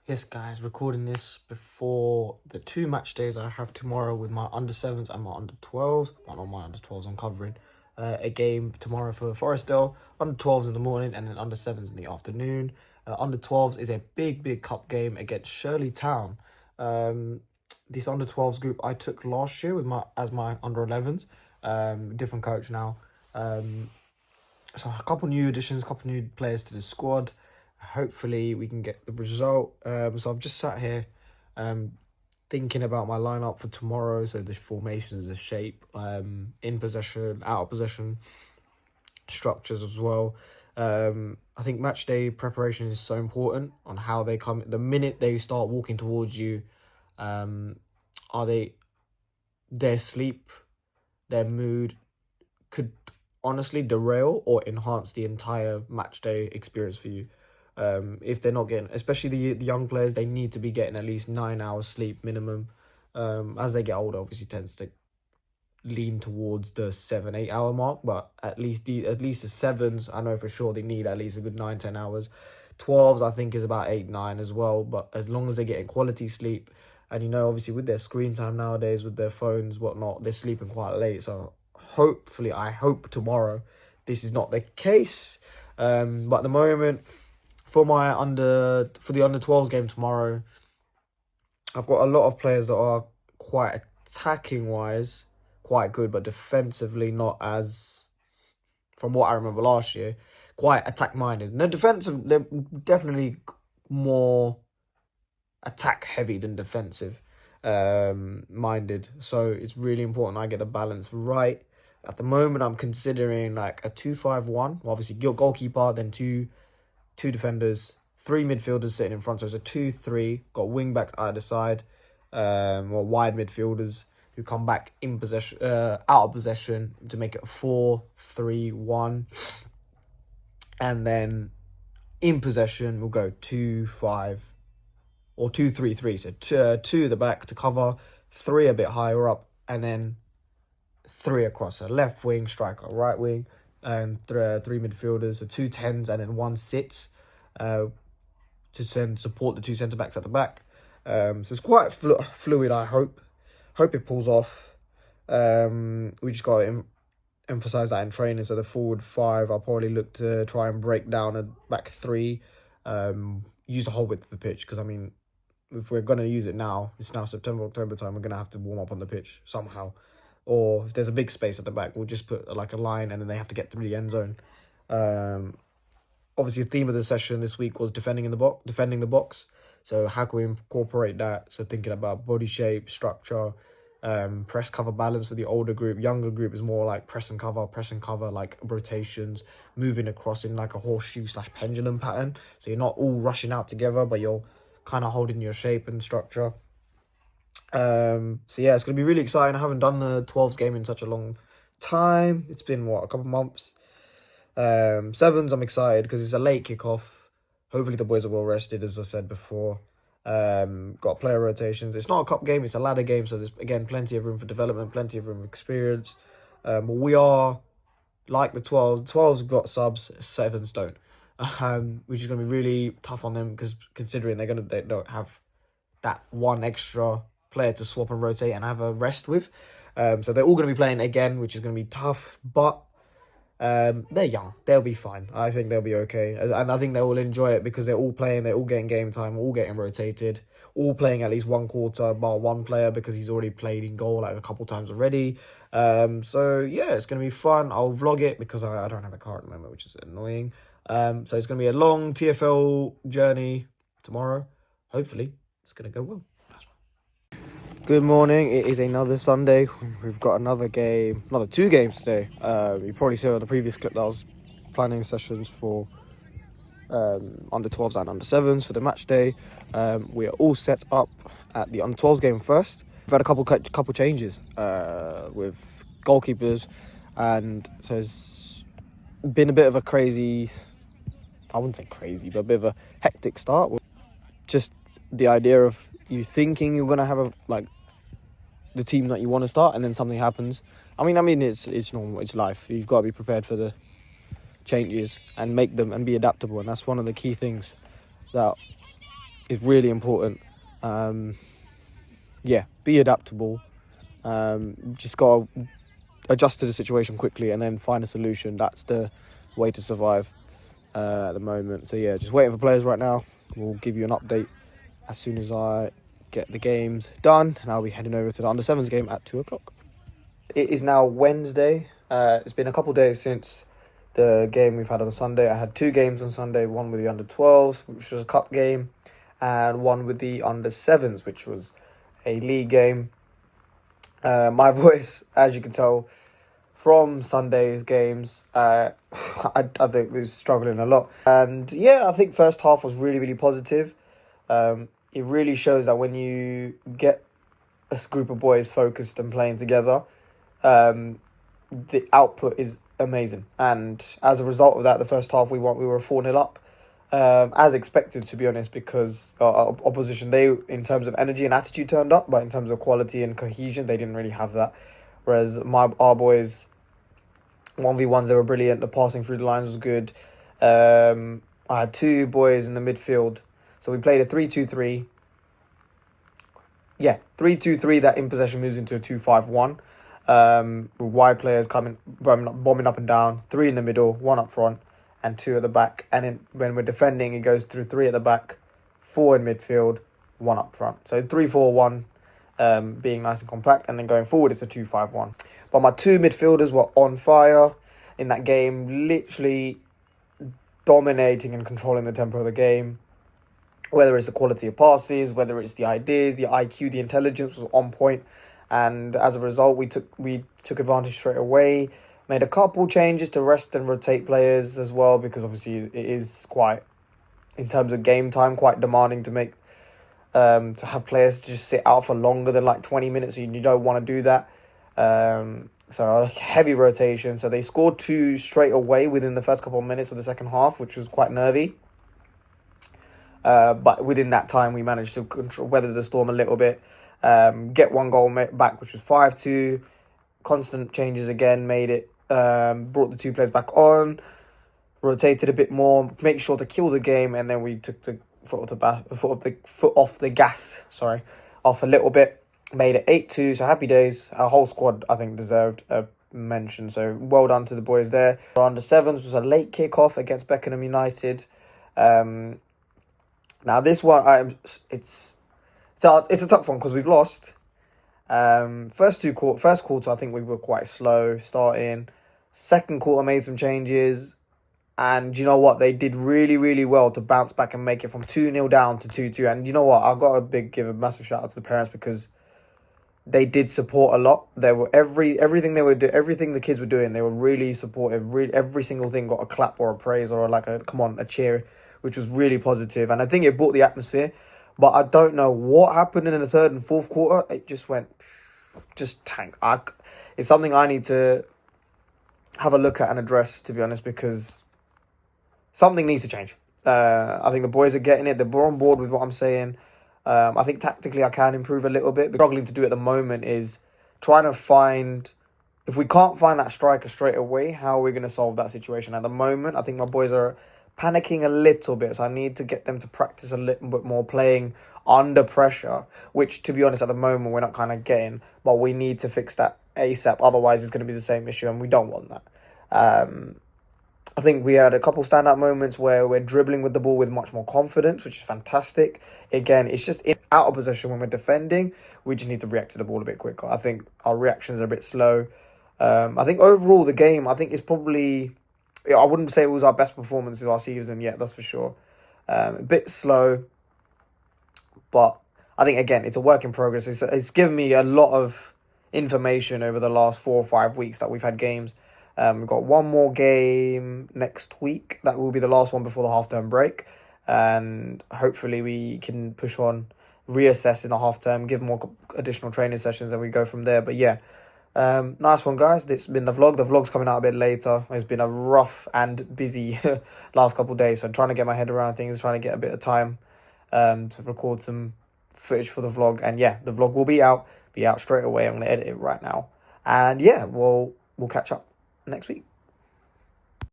Yes, guys, recording this before the two match days I have tomorrow with my under-7s and my under-12s. Well, not my under-12s, I'm covering a game tomorrow for Forestdale. Under-12s in the morning and then under-7s in the afternoon. Under-12s is a big cup game against Shirley Town. This under-12s group I took last year with my under-11s. Different coach now. So a couple new additions, a couple new players to the squad. Hopefully we can get the result. So I've just sat here thinking about my lineup for tomorrow. So the formations, the shape, in possession, out of possession, structures as well. I think match day preparation is so important on how they come. The minute they start walking towards you, their sleep, their mood could honestly derail or enhance the entire match day experience for you. If they're not getting, especially the young players, they need to be getting at least 9 hours sleep minimum. As they get older, obviously tends to lean towards the 7-8 hour mark, but at least the 7s, I know for sure they need at least a good 9-10 hours. 12s, I think, is about 8-9 as well. But as long as they're getting quality sleep, and obviously with their screen time nowadays, with their phones, whatnot, they're sleeping quite late. So hopefully, I hope tomorrow this is not the case. But at the moment, for the under-12s game tomorrow, I've got a lot of players that are quite attacking wise, quite good, but defensively not as, from what I remember last year, quite attack minded. No, defensive, they're definitely more attack heavy than defensive minded. So it's really important I get the balance right. At the moment, I'm considering like a 2-5-1. Obviously, goalkeeper, then two defenders, 3 midfielders sitting in front. So it's a 2-3. Got wing back either side, or wide midfielders who come back in possession, out of possession, to make it a 4-3-1. And then in possession, we'll go 2-5 or 2-3-3. So 2 at the back to cover, 3 a bit higher up, and then 3 across. So left wing, striker, right wing, and 3 midfielders. So 2 10s and then 1 sits to support the 2 centre backs at the back. So it's quite fluid. I hope it pulls off. We just got to emphasize that in training. So the forward 5, I'll probably look to try and break down a back 3. Use the whole width of the pitch, because I mean, if we're going to use it now, it's now September, October time, we're going to have to warm up on the pitch somehow. Or if there's a big space at the back, we'll just put like a line and then they have to get through the end zone. Obviously, the theme of the session this week was defending the box. So how can we incorporate that? So thinking about body shape, structure, press cover balance for the older group. Younger group is more like press and cover, like rotations, moving across in like a horseshoe/pendulum pattern. So you're not all rushing out together, but you're kind of holding your shape and structure. So yeah, it's gonna be really exciting. I haven't done the 12s game in such a long time. It's been a couple months. 7s, I'm excited because it's a late kickoff. Hopefully the boys are well rested, as I said before. Got player rotations. It's not a cup game, it's a ladder game, so there's again plenty of room for development, plenty of room for experience. But we are like the 12s. 12s got subs, 7s don't. Which is gonna be really tough on them, because considering they don't have that one extra player to swap and rotate and have a rest with. So they're all going to be playing again, which is going to be tough, but they're young. They'll be fine. I think they'll be okay. And I think they will enjoy it because they're all playing, they're all getting game time, all getting rotated, all playing at least one quarter, bar one player because he's already played in goal like a couple times already. So yeah, it's going to be fun. I'll vlog it because I don't have a car at the moment, which is annoying. So it's going to be a long TFL journey tomorrow. Hopefully, it's going to go well. Good morning. It is another Sunday. We've got another 2 games today. You probably saw in the previous clip that I was planning sessions for under 12s and under 7s for the match day. We are all set up at the under 12s game first. We've had a couple changes with goalkeepers, and so it's been a bit of a crazy, I wouldn't say crazy, but a bit of a hectic start. Just the idea of you thinking you're gonna have the team that you want to start, and then something happens. I mean, it's normal. It's life. You've got to be prepared for the changes and make them and be adaptable. And that's one of the key things that is really important. Yeah, be adaptable. Just got to adjust to the situation quickly and then find a solution. That's the way to survive at the moment. So yeah, just waiting for players right now. We'll give you an update as soon as I get the games done, and I'll be heading over to the under-7s game at 2 o'clock. It is now Wednesday. It's been a couple days since the game we've had on Sunday. I had 2 games on Sunday, one with the under-12s, which was a cup game, and one with the under-7s, which was a league game. My voice, as you can tell from Sunday's games, I think was struggling a lot. And yeah, I think first half was really, really positive. It really shows that when you get a group of boys focused and playing together, the output is amazing. And as a result of that, the first half we were 4-0 up. As expected, to be honest, because our opposition, they, in terms of energy and attitude, turned up, but in terms of quality and cohesion, they didn't really have that. Whereas our boys, 1v1s, they were brilliant. The passing through the lines was good. I had 2 boys in the midfield. So we played a 3-2-3. Yeah, 3-2-3 that in possession moves into a 2-5-1. With wide players coming, bombing up and down. 3 in the middle, 1 up front, and 2 at the back. And then when we're defending, it goes through 3 at the back, 4 in midfield, 1 up front. So 3-4-1, being nice and compact. And then going forward, it's a 2-5-1. But my 2 midfielders were on fire in that game, literally dominating and controlling the tempo of the game. Whether it's the quality of passes, whether it's the ideas, the IQ, the intelligence was on point. And as a result, we took advantage straight away. Made a couple changes to rest and rotate players as well, because obviously it is quite, in terms of game time, quite demanding to make to have players just sit out for longer than like 20 minutes. You don't want to do that. So a heavy rotation. So they scored 2 straight away within the first couple of minutes of the second half, which was quite nervy. But within that time, we managed to weather the storm a little bit. Get 1 goal back, which was 5-2. Constant changes again made it. Brought the 2 players back on. Rotated a bit more. Make sure to kill the game, and then we took the foot off the gas. Off a little bit. Made it 8-2. So happy days. Our whole squad, I think, deserved a mention. So well done to the boys there. Our under-7s was a late kickoff against Beckenham United. Now this one, it's a tough one because we've lost. First quarter, I think we were quite slow starting. Second quarter made some changes, and you know what? They did really, really well to bounce back and make it from 2-0 down to 2-2. And you know what? I've got to give a massive shout out to the parents, because they did support a lot. They were everything the kids were doing, they were really supportive. Every single thing got a clap or a praise or like a cheer, which was really positive. And I think it brought the atmosphere. But I don't know what happened in the third and fourth quarter. It just tanked. It's something I need to have a look at and address, to be honest, because something needs to change. I think the boys are getting it. They're on board with what I'm saying. I think tactically I can improve a little bit. But struggling to do at the moment is trying to find, if we can't find that striker straight away, how are we going to solve that situation? At the moment, I think my boys are panicking a little bit, so I need to get them to practice a little bit more playing under pressure, which, to be honest, at the moment we're not kind of getting, but we need to fix that ASAP. Otherwise it's going to be the same issue, and we don't want that. I think we had a couple standout moments where we're dribbling with the ball with much more confidence, which is fantastic. Again, it's just out of possession when we're defending. We just need to react to the ball a bit quicker. I think our reactions are a bit slow. I think overall the game, I think, is probably, I wouldn't say it was our best performance of our season yet, that's for sure. A bit slow, but I think, again, it's a work in progress. It's given me a lot of information over the last 4 or 5 weeks that we've had games. We've got 1 more game next week. That will be the last one before the half-term break. And hopefully we can push on, reassess in the half-term, give more additional training sessions, and we go from there. But yeah, nice one, guys. This has been the vlog. The vlog's coming out a bit later. It's been a rough and busy last couple of days, so I'm trying to get my head around things, trying to get a bit of time to record some footage for the vlog. And yeah, the vlog will be out straight away. I'm going to edit it right now. And yeah, we'll catch up next week.